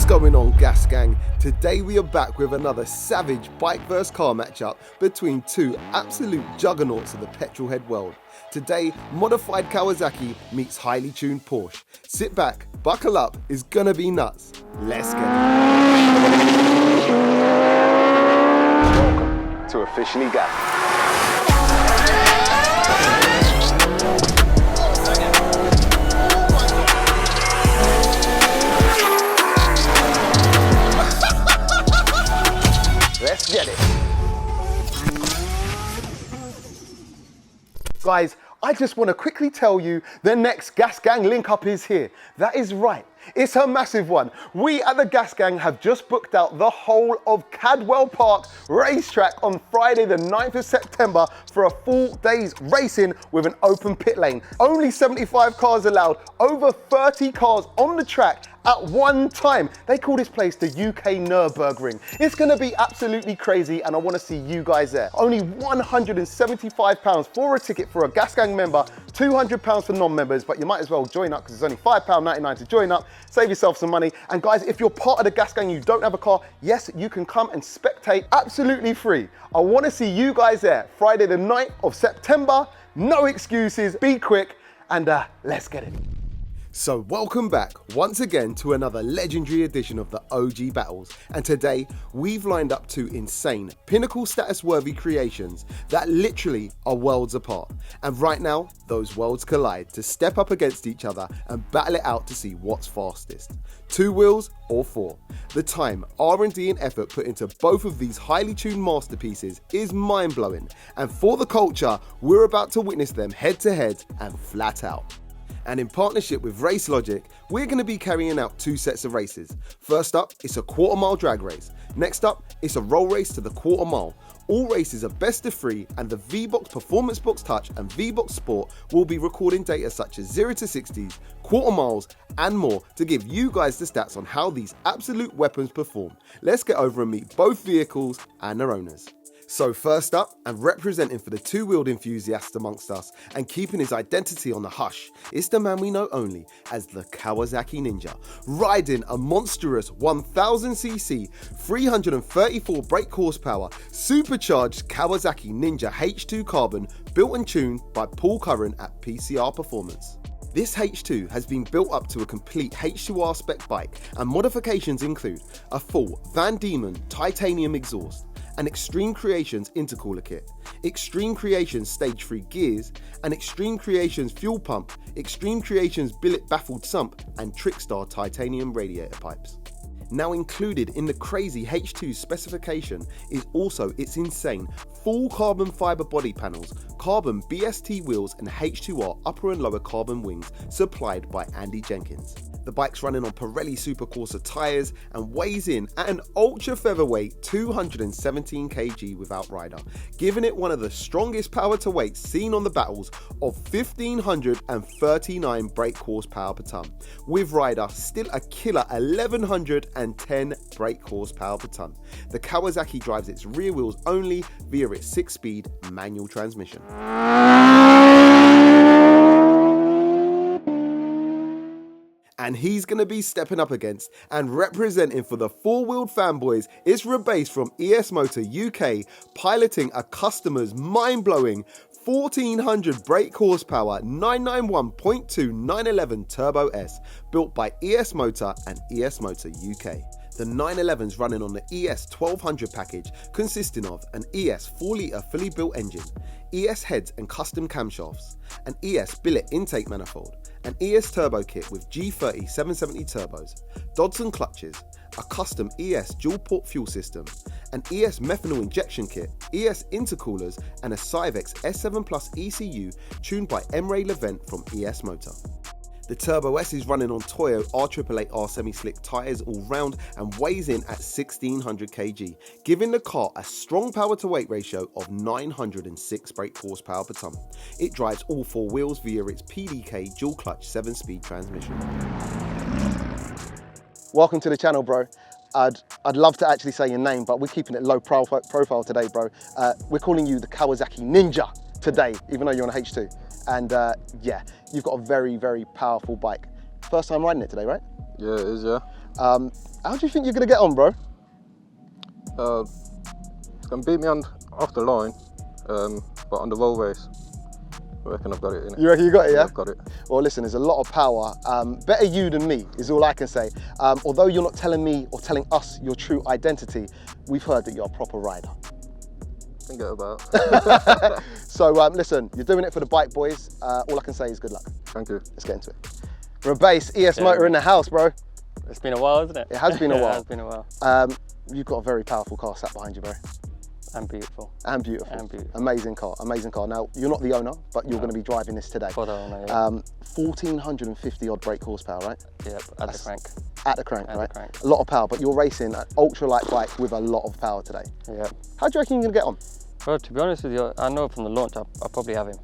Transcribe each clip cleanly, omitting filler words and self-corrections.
Going on, Gas Gang? Today we are back with another savage bike vs car matchup between two absolute juggernauts of the petrolhead world. Today, modified Kawasaki meets highly tuned Porsche. Sit back, buckle up, it's gonna be nuts. Let's get it. Welcome to Officially Gas. Let's get it. Guys, I just want to quickly tell you the next Gas Gang link up is here. That is right. It's a massive one. We at the Gas Gang have just booked out the whole of CADWELL Park racetrack on Friday the 9th of September for a full day's racing with an open pit lane. Only 75 cars allowed, over 30 cars on the track at one time. They call this place the UK Nürburgring. It's gonna be absolutely crazy and I wanna see you guys there. Only £175 for a ticket for a Gas Gang member, £200 for non-members, but you might as well join up because it's only £5.99 to join up. Save yourself some money. And guys, if you're part of the Gas Gang, you don't have a car, yes, you can come and spectate absolutely free. I wanna see you guys there, Friday the 9th of September. No excuses, be quick, and let's get it. So welcome back once again to another legendary edition of the OG Battles, and today we've lined up two insane, pinnacle status worthy creations that literally are worlds apart, and right now those worlds collide to step up against each other and battle it out to see what's fastest. 2 wheels or 4. The time, R&D and effort put into both of these highly tuned masterpieces is mind-blowing, and for the culture we're about to witness them head to head and flat out. And in partnership with Race Logic, we're going to be carrying out 2 sets of races. First up, it's a quarter-mile drag race. Next up, it's a roll race to the quarter mile. All races are best of 3, and the VBOX Performance Box Touch and VBOX Sport will be recording data such as 0 to 60s, quarter miles, and more to give you guys the stats on how these absolute weapons perform. Let's get over and meet both vehicles and their owners. So first up, and representing for the 2-wheeled enthusiasts amongst us, and keeping his identity on the hush, is the man we know only as the Kawasaki Ninja, riding a monstrous 1000cc, 334 brake horsepower, supercharged Kawasaki Ninja H2 Carbon, built and tuned by Paul Curran at PCR Performance. This H2 has been built up to a complete H2R spec bike, and modifications include a full Van Diemen titanium exhaust, an Extreme Creations intercooler kit, Extreme Creations Stage 3 gears, an Extreme Creations fuel pump, Extreme Creations billet baffled sump, and Trickstar titanium radiator pipes. Now included in the crazy H2 specification is also its insane full carbon fibre body panels, carbon BST wheels and H2R upper and lower carbon wings supplied by Andy Jenkins. The bike's running on Pirelli Supercorsa tyres and weighs in at an ultra featherweight 217 kg without rider, giving it one of the strongest power to weight seen on the battles of 1539 brake horsepower per tonne, with rider still a killer 1110 brake horsepower per tonne. The Kawasaki drives its rear wheels only via its 6-speed manual transmission. And he's going to be stepping up against and representing for the 4-wheeled fanboys is Rebase from ES Motor UK, piloting a customer's mind-blowing 1400 brake horsepower 991.2 911 Turbo S, built by ES Motor and ES Motor UK. The 911's running on the ES 1200 package, consisting of an ES 4-litre fully built engine, ES heads and custom camshafts, an ES billet intake manifold, an ES turbo kit with G30 770 turbos, Dodson clutches, a custom ES dual port fuel system, an ES methanol injection kit, ES intercoolers, and a Cyvex S7 Plus ECU tuned by Emre Levent from ES Motor. The Turbo S is running on Toyo R888R semi-slick tyres all round and weighs in at 1600 kg, giving the car a strong power to weight ratio of 906 brake horsepower per tonne. It drives all 4 wheels via its PDK dual clutch 7-speed transmission. Welcome to the channel, bro. I'd love to actually say your name, but we're keeping it low profile today, bro. We're calling you the Kawasaki Ninja today, even though you're on a H2. And yeah, you've got a very, very powerful bike. First time riding it today, right? Yeah, it is, yeah. How do you think you're gonna get on, bro? It's gonna beat me off the line, but on the roll race, I reckon I've got it in it. You reckon you got it, yeah? I've got it. Well, listen, there's a lot of power. Better you than me is all I can say. Although you're not telling me or telling us your true identity, we've heard that you're a proper rider. Forget about. So listen, you're doing it for the bike boys. All I can say is good luck. Thank you. Let's get into it. Rebase, ES Motor in the house, bro. It's been a while, isn't it? It has been a while. It has been a while. You've got a very powerful car sat behind you, bro. And beautiful. And beautiful. And beautiful. Amazing car, amazing car. Now, you're not the owner, but you're going to be driving this today. For the owner, yeah. 1,450 odd brake horsepower, right? Yep, at the crank. At the crank, At right? the crank. A lot of power, but you're racing an ultralight bike with a lot of power today. Yep. How do you reckon you're going to get on? Well, to be honest with you, I know from the launch I'll probably have him.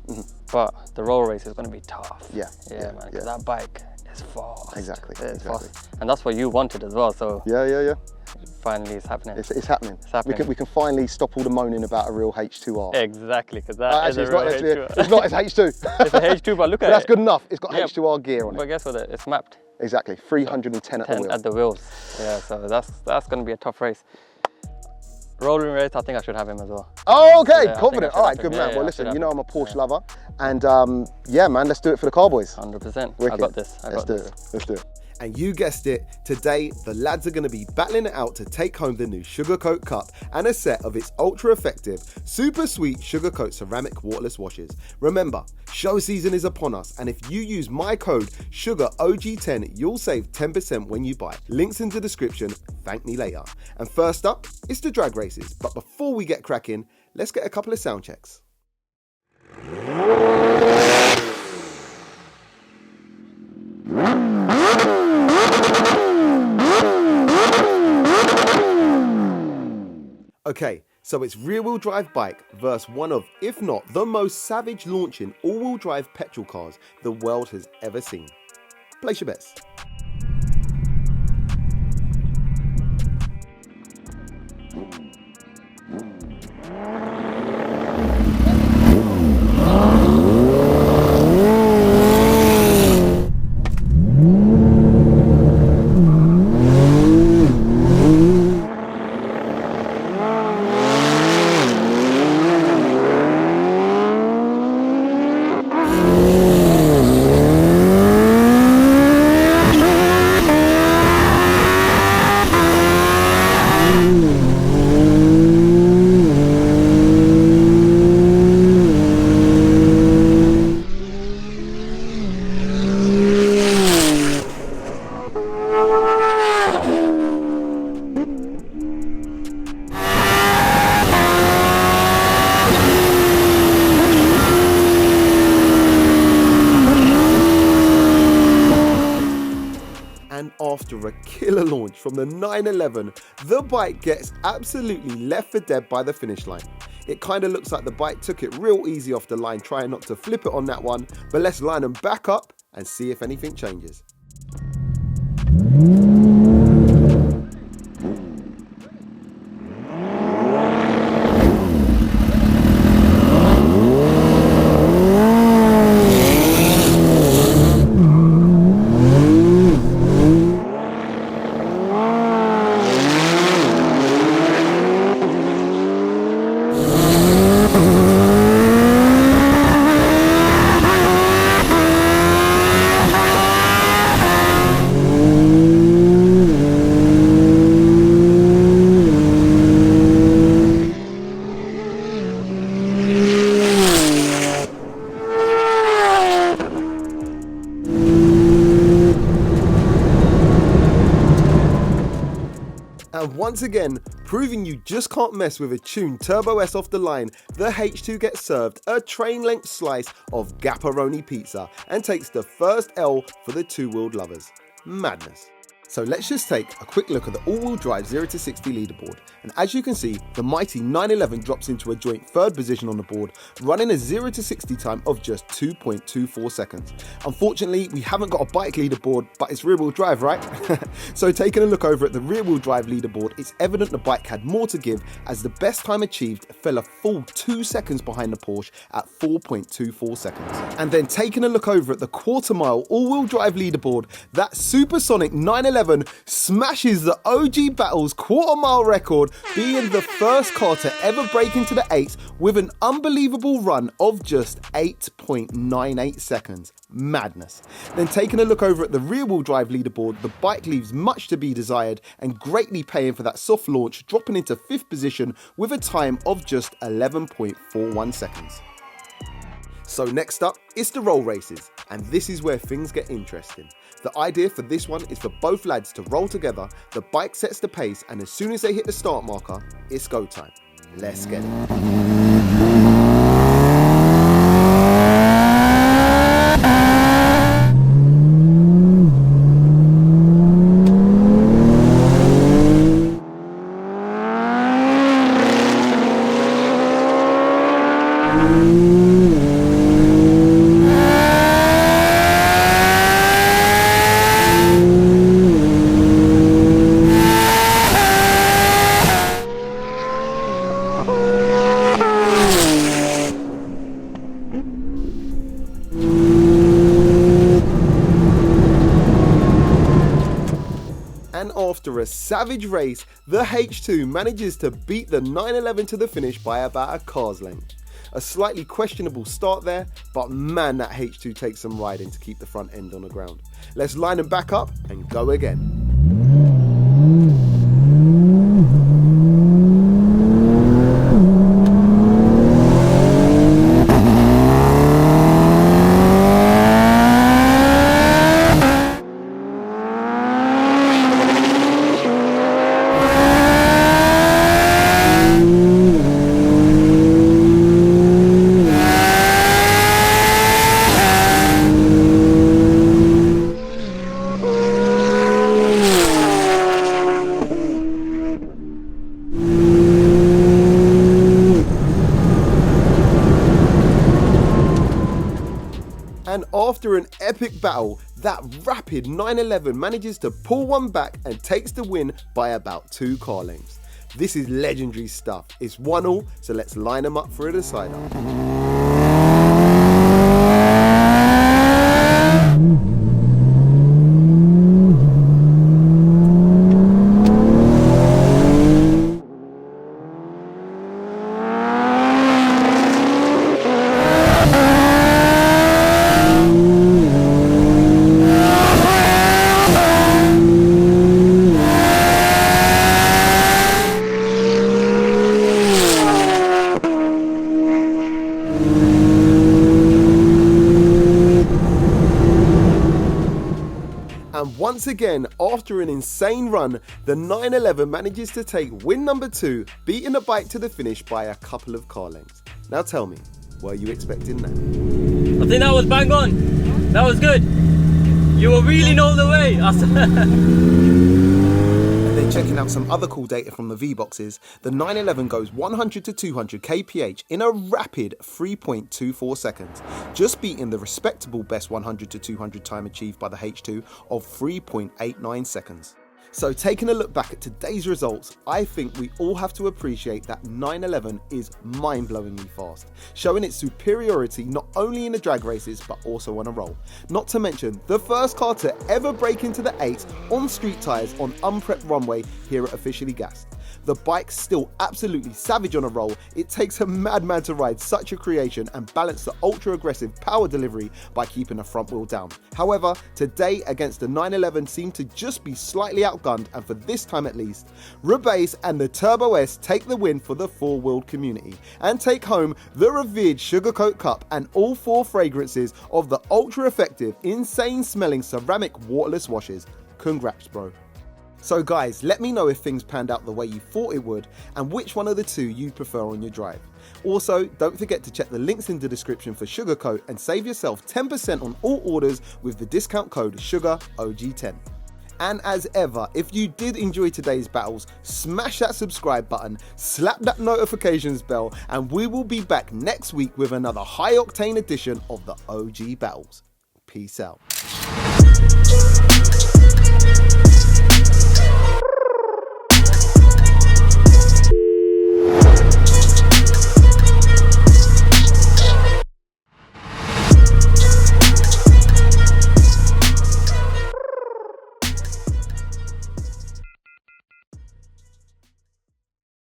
But the roll race is going to be tough. Yeah. Yeah, man, because that bike is fast. Exactly. It's exactly. fast. And that's what you wanted as well, so Yeah. finally it's happening. It's happening. It's happening. We can finally stop all the moaning about a real H2R. Exactly, because that is a real H2. It's not, it's H2. It's a H2, but look at it. That's good enough. It's got H2R gear on it. But guess what? It's mapped. Exactly, 310 at the wheel. At the wheels. Yeah, so that's going to be a tough race. Rolling race, I think I should have him as well. Oh, okay, Yeah, confident. All right, have good him. man. Yeah, Well, I listen, should you know have I'm a Porsche lover. And yeah, man, let's do it for the car boys. 100%. Wicked. I got this. Let's do it. Let's do it. And you guessed it, today the lads are going to be battling it out to take home the new SUGR Coat Cup and a set of its ultra effective, super sweet SUGR Coat ceramic waterless washes. Remember, show season is upon us, and if you use my code SUGAROG10, you'll save 10% when you buy. Links in the description, thank me later. And first up, it's the drag races, but before we get cracking, let's get a couple of sound checks. Okay, so it's rear-wheel drive bike versus one of, if not the most savage launching all-wheel drive petrol cars the world has ever seen. Place your bets. And after a killer launch from the 911, the bike gets absolutely left for dead by the finish line. It kind of looks like the bike took it real easy off the line, trying not to flip it on that one, but let's line them back up and see if anything changes. And once again, proving you just can't mess with a tuned Turbo S off the line, the H2 gets served a train-length slice of Gapperoni pizza and takes the first L for the two-wheeled lovers. Madness. So let's just take a quick look at the all-wheel drive 0 to 60 leaderboard, and as you can see, the mighty 911 drops into a joint third position on the board, running a 0 to 60 time of just 2.24 seconds. Unfortunately, we haven't got a bike leaderboard, but it's rear-wheel drive, right? So taking a look over at the rear-wheel drive leaderboard, it's evident the bike had more to give, as the best time achieved fell a full 2 seconds behind the Porsche at 4.24 seconds. And then taking a look over at the quarter-mile all-wheel drive leaderboard, that supersonic 911 smashes the OG Battles quarter-mile record, being the first car to ever break into the 8s with an unbelievable run of just 8.98 seconds. Madness. Then taking a look over at the rear-wheel drive leaderboard, the bike leaves much to be desired and greatly paying for that soft launch, dropping into 5th position with a time of just 11.41 seconds. So next up, it's the roll races, and this is where things get interesting. The idea for this one is for both lads to roll together, the bike sets the pace, and as soon as they hit the start marker, it's go time. Let's get it. And after a savage race, the H2 manages to beat the 911 to the finish by about a car's length. A slightly questionable start there, but man, that H2 takes some riding to keep the front end on the ground. Let's line them back up and go again. And after an epic battle, that rapid 911 manages to pull one back and takes the win by about 2 car lengths. This is legendary stuff. It's 1-1, so let's line them up for a decider. And once again, after an insane run, the 911 manages to take win number 2, beating the bike to the finish by a couple of car lengths. Now tell me, were you expecting that? I think that was bang on. That was good. You were reeling all the way. And then checking out some other cool data from the VBOXes, the 911 goes 100 to 200 kph in a rapid 3.24 seconds, just beating the respectable best 100 to 200 time achieved by the H2 of 3.89 seconds. So taking a look back at today's results, I think we all have to appreciate that 911 is mind-blowingly fast, showing its superiority not only in the drag races but also on a roll. Not to mention, the first car to ever break into the 8s on street tyres on unprepped runway here at Officially Gassed. The bike's still absolutely savage on a roll. It takes a madman to ride such a creation and balance the ultra-aggressive power delivery by keeping the front wheel down. However, today against the 911 seemed to just be slightly outgunned, and for this time at least, Rebase and the Turbo S take the win for the four-wheeled community and take home the revered SUGR Coat Cup and all 4 fragrances of the ultra-effective, insane-smelling ceramic waterless washes. Congrats, bro. So guys, let me know if things panned out the way you thought it would and which one of the 2 you prefer on your drive. Also, don't forget to check the links in the description for SUGR Coat and save yourself 10% on all orders with the discount code SUGAROG10. And as ever, if you did enjoy today's battles, smash that subscribe button, slap that notifications bell, and we will be back next week with another high octane edition of the OG battles. Peace out.